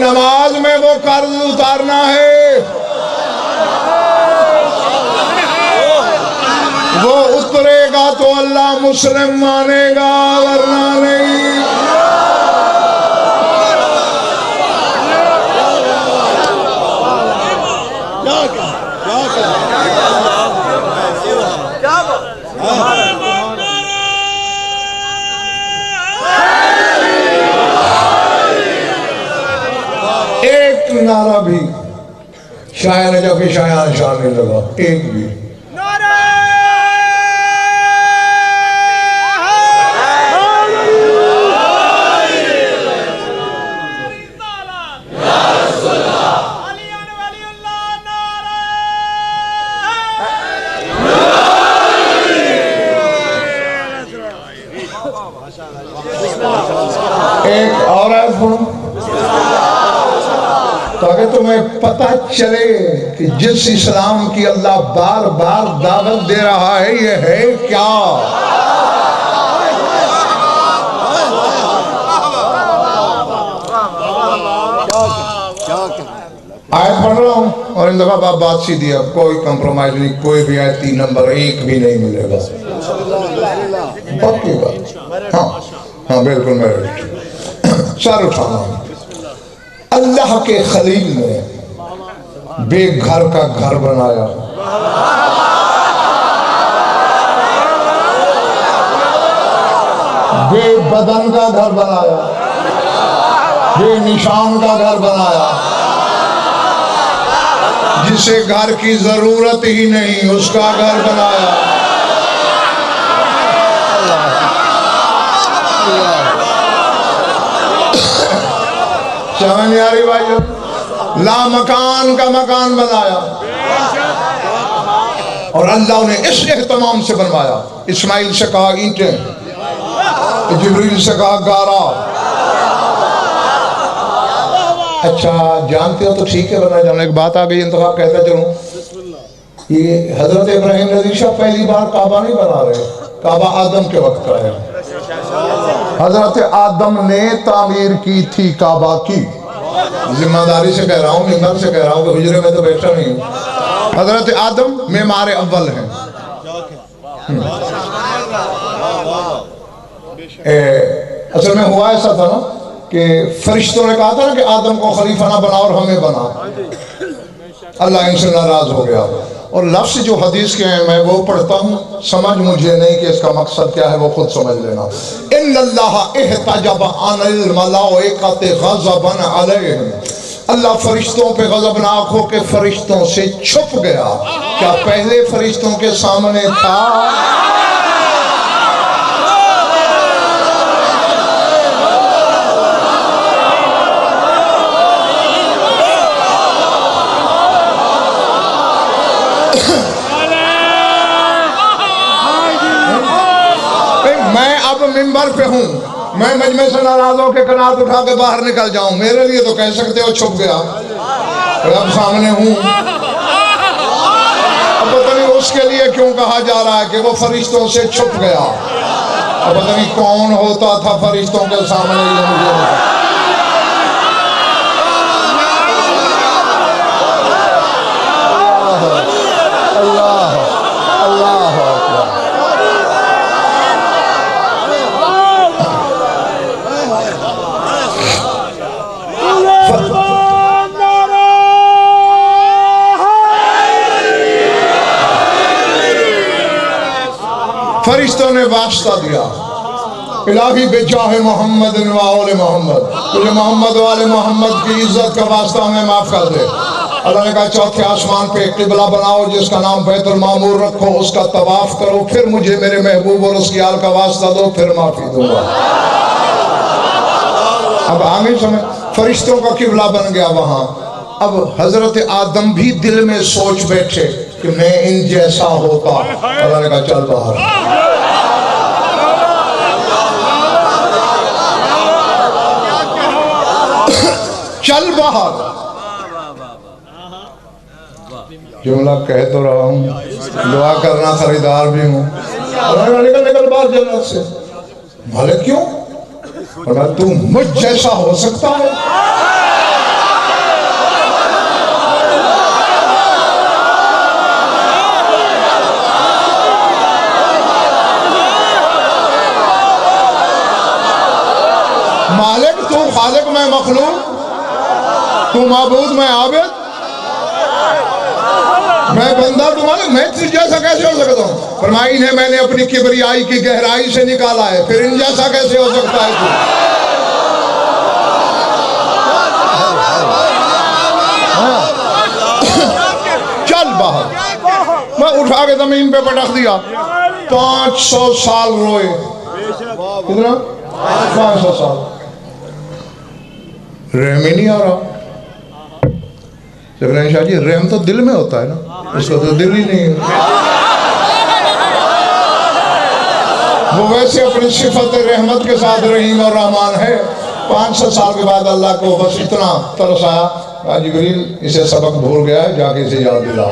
نماز میں وہ قرض اتارنا ہے، وہ اترے گا تو اللہ مسلم مانے گا ورنہ نہیں۔ ایک نعرہ بھی شاعر جب کہ شاعر شان نہیں لگا، ایک بھی ایک اور آیت پڑھوں تاکہ تمہیں پتہ چلے کہ جس اسلام کی اللہ بار بار دعوت دے رہا ہے یہ ہے کیا۔ آیت پڑھ رہا ہوں اور ان دفعہ بات سیدھی ہے، کوئی کمپرومائز نہیں، کوئی بھی آیت 3 نمبر 1 بھی نہیں ملے گا۔ پکی بات، ہاں بالکل میرے سر اٹھانا ہوں۔ اللہ کے خلیل نے بے گھر کا گھر بنایا، بے بدن کا گھر بنایا، بے نشان کا گھر بنایا، جسے گھر کی ضرورت ہی نہیں اس کا گھر بنایا۔ سمجھ نہیں آ رہی بھائیو؟ لا مکان کا مکان بنایا اور اللہ نے اس اہتمام سے بنوایا۔ اسماعیل سے کہا اینٹیں، جبریل سے کہا گارا۔ اچھا جانتے ہو تو ٹھیک ہے ورنہ جانو، ایک بات آ گئی انتخاب کہتا چلوں، یہ حضرت ابراہیم رضی شاہ پہلی بار کعبہ نہیں بنا رہے، کعبہ آدم کے وقت کا ہے۔ حضرت آدم نے تعمیر کی تھی کعبہ کی، ذمہ داری سے کہہ رہا ہوں، ممبر سے کہہ رہا ہوں کہ حجرے میں تو بیٹھا نہیں ہوں۔ حضرت آدم معمار اول ہیں۔ اصل میں ہوا ایسا تھا نا کہ فرشتوں نے کہا تھا نا کہ آدم کو خلیفہ نہ بنا اور ہمیں بنا، اللہ ان سے ناراض ہو گیا۔ اور لفظ جو حدیث کے ہیں میں وہ پڑھتا ہوں، سمجھ مجھے نہیں کہ اس کا مقصد کیا ہے، وہ خود سمجھ لینا۔ ان اللہ احتجب عن الملائکۃ غضبا علیہم، اللہ فرشتوں پہ غضبناک ہو کے فرشتوں سے چھپ گیا۔ کیا پہلے فرشتوں کے سامنے تھا؟ میں اب ممبر پہ ہوں، میں مجمع سے ناراض ہو کے قناعت اٹھا کے باہر نکل جاؤں، میرے لیے تو کہہ سکتے ہو چھپ گیا، رب سامنے ہوں۔ اب پتہ نہیں اس کے لیے کیوں کہا جا رہا ہے کہ وہ فرشتوں سے چھپ گیا، اب پتہ نہیں کون ہوتا تھا فرشتوں کے سامنے، یہ مجھے نہیں۔ اللہ اللہ فرشتوں نے واسطہ دیا، الہی بجاہ محمد و آل محمد، تجھے محمد و آل محمد کی عزت کا واسطہ ہمیں معاف کر دے۔ اللہ نے کہا چوتھے آسمان پہ ایک قبلہ بناؤ جس کا نام بیت المعمور رکھو، اس کا طواف کرو، پھر مجھے میرے محبوب اور اس کی آل کا واسطہ دو، پھر معافی دوں گا۔ اب آمین سمجھ، فرشتوں کا قبلہ بن گیا وہاں۔ اب حضرت آدم بھی دل میں سوچ بیٹھے کہ میں ان جیسا ہوتا، اللہ نے کہا چل باہر۔ چل باہر، جملہ کہہ تو رہا ہوں، دعا کرنا خریدار بھی ہوں۔ اللہ نے کہا نکل باہر جنت سے۔ بھلے کیوں؟ فرمایا تو مجھ جیسا ہو سکتا ہے؟ مالک تو خالق میں مخلوق، تو معبود میں عابد، میں بندہ تو مالک، میں تجھ جیسا کیسے ہو سکتا ہوں؟ فرمایا انہیں میں نے اپنی کبریائی کی گہرائی سے نکالا ہے، پھر ان جیسا کیسے ہو سکتا ہے تو؟ چل باہر، میں اٹھا کے زمین پہ پٹک دیا، 500 سال روئے، کتنا؟ 500 سال رحم ہی نہیں آ رہا۔ لیکن شاہ جی رحم تو دل میں ہوتا ہے نا، اس کا تو دل ہی نہیں ہے۔ وہ ویسے اپنی صفت رحمت کے ساتھ رحیم اور رحمان ہے۔ 500 سال کے بعد اللہ کو بس اتنا ترس آیا، جبریل اسے سبق بھول گیا ہے، جا کے اسے یاد دلا۔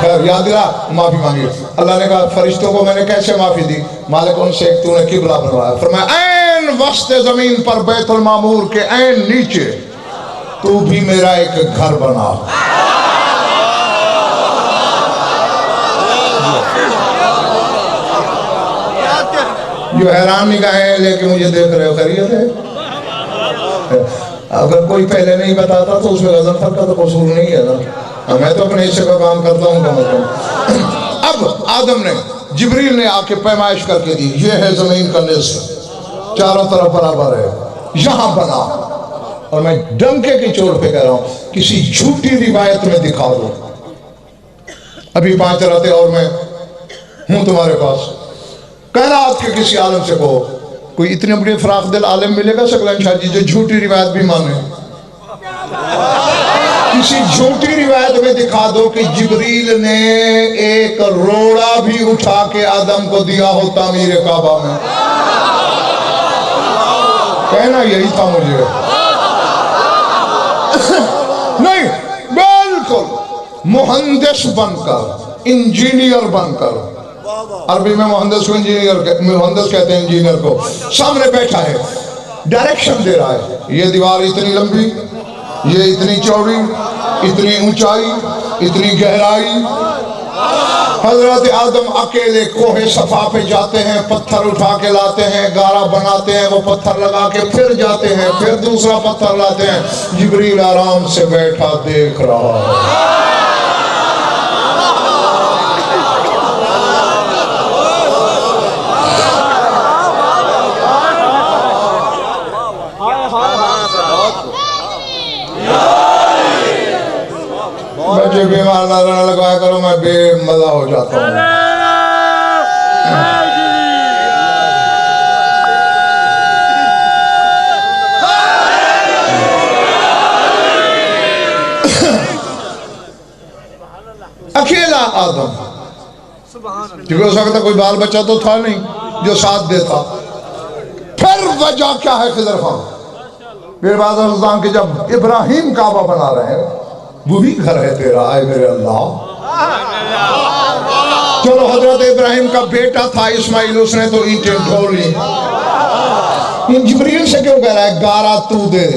خیر یاد دلا، معافی مانگی۔ اللہ نے کہا فرشتوں کو میں نے کیسے معافی دی؟ مالک ان سے ایک تو نے قبلہ بنوایا، فرمایا این وسط زمین پر بیت المعمور کے این نیچے تو بھی میرا ایک گھر بنا۔ جو حیران نگاہیں لے کے مجھے دیکھ رہے ہو، خیریت ہے؟ اگر کوئی پہلے نہیں بتاتا تو اس میں غضنفر کا تو قصور نہیں ہے نا، میں تو اپنے حصے کا کام کرتا ہوں کم از کم۔ اب آدم نے، جبریل نے آ کے پیمائش کر کے دی، یہ ہے زمین کا نصف، چاروں طرف برابر ہے، یہاں بنا۔ اور میں ڈنکے کی چوٹ پہ کہہ رہا ہوں، کسی جھوٹی روایت میں دکھا دو، ابھی 5 راتیں اور میں ہوں تمہارے پاس، کائنات کے کسی عالم سے کہو، کوئی اتنے بڑے فراخ دل عالم ملے گا سکلین شاہ جی جو جھوٹی روایت بھی مانے؟ کسی جھوٹی روایت میں دکھا دو کہ جبریل نے ایک روڑا بھی اٹھا کے آدم کو دیا ہو تعمیر کعبہ میں۔ کہنا یہی تھا مجھے۔ نہیں، بالکل مہندس بن کر، انجینئر بن کر، عربی میں مہندس کو مہندس کہتے ہیں انجینئر کو، سامنے بیٹھا ہے، ڈائریکشن دے رہا ہے، یہ دیوار اتنی لمبی، یہ اتنی چوڑی، اتنی اونچائی، اتنی گہرائی۔ حضرت آدم اکیلے کوہ صفا پہ جاتے ہیں، پتھر اٹھا کے لاتے ہیں، گارا بناتے ہیں، وہ پتھر لگا کے پھر جاتے ہیں، پھر دوسرا پتھر لاتے ہیں، جبریل آرام سے بیٹھا دیکھ رہا ہے۔ مجھے بیمار نہ لگوایا کرو، میں بے مزہ ہو جاتا ہوں۔ اکیلا آدم، کیونکہ اس وقت کوئی بال بچہ تو تھا نہیں جو ساتھ دیتا۔ پھر وجہ کیا ہے خضر خان؟ پھر بعد رمضان کے جب ابراہیم کعبہ بنا رہے ہیں، وہی گھر ہے تیرا اے میرے اللہ۔ چلو حضرت ابراہیم کا بیٹا تھا اسماعیل، اس نے تو اینٹیں ڈھو لی۔ ان جبریل سے کیوں کہہ رہا ہے گارا تو دے،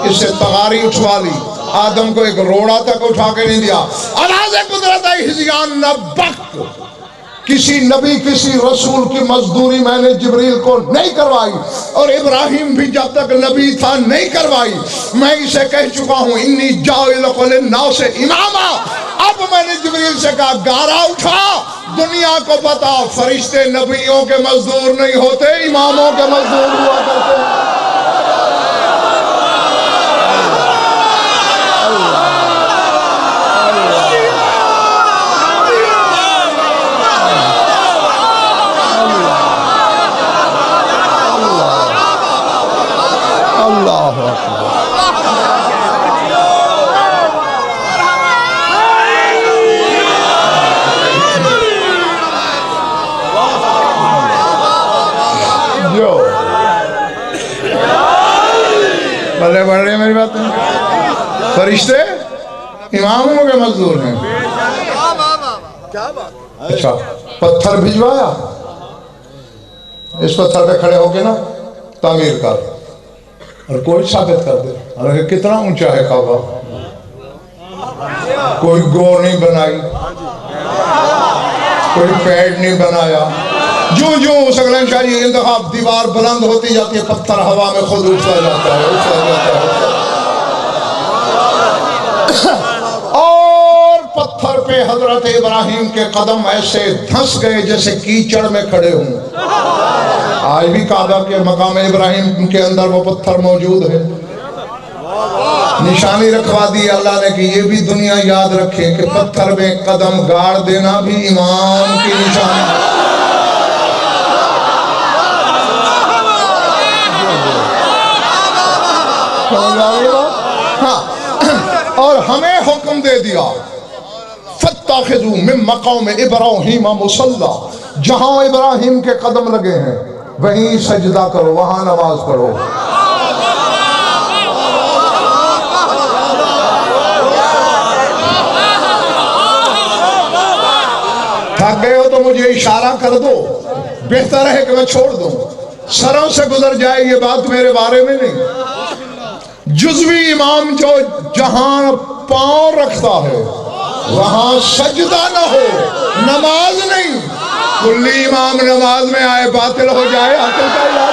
اس سے تغاری اٹھوا لی، آدم کو ایک روڑا تک اٹھا کے نہیں دیا۔ انداز قدرت ہزیان نبک، کسی نبی کسی رسول کی مزدوری میں نے جبریل کو نہیں کروائی، اور ابراہیم بھی جب تک نبی تھا نہیں کروائی۔ میں اسے کہہ چکا ہوں انی جاعل للناس اماما۔ اب میں نے جبریل سے کہا گارا اٹھا، دنیا کو بتا فرشتے نبیوں کے مزدور نہیں ہوتے، اماموں کے مزدور ہوا کرتے ہیں۔ بڑھ رہے ہیں میری باتیں؟ فرشتے اماموں کے مزدور ہیں۔ اچھا پتھر بھجوایا، اس پتھر پہ کھڑے ہو کے نا تعمیر کر، اور کوئی ثابت کر دے۔ حالانکہ کتنا اونچا ہے کعبہ، کوئی گو نہیں بنائی، کوئی پیڈ نہیں بنایا، جو سگلن شاہی انتخاب دیوار بلند ہوتی جاتی ہے، پتھر ہوا میں خود اٹھتا جاتا ہے۔ اور پتھر پہ حضرت ابراہیم کے قدم ایسے دھنس گئے جیسے کیچڑ میں کھڑے ہوں۔ آج بھی کعبہ کے مقام ابراہیم کے اندر وہ پتھر موجود ہے۔ نشانی رکھوا دی اللہ نے کہ یہ بھی دنیا یاد رکھے کہ پتھر میں قدم گاڑ دینا بھی امام کی نشانی ہے۔ اور ہمیں حکم دے دیا فَاتَّخِذُوا مِن مَقَامِ إِبْرَاهِيمَ مُصَلًّى، جہاں ابراہیم کے قدم لگے ہیں وہیں سجدہ کرو، وہاں نماز پڑھو۔ تھک گئے ہو تو مجھے اشارہ کر دو، بہتر ہے کہ میں چھوڑ دوں، سروں سے گزر جائے یہ بات میرے بارے میں نہیں۔ جزوی امام جو جہاں پاؤں رکھتا ہے وہاں سجدہ نہ ہو، نماز نہیں۔ کلی امام نماز میں آئے باطل ہو جائے، عقل کا علاج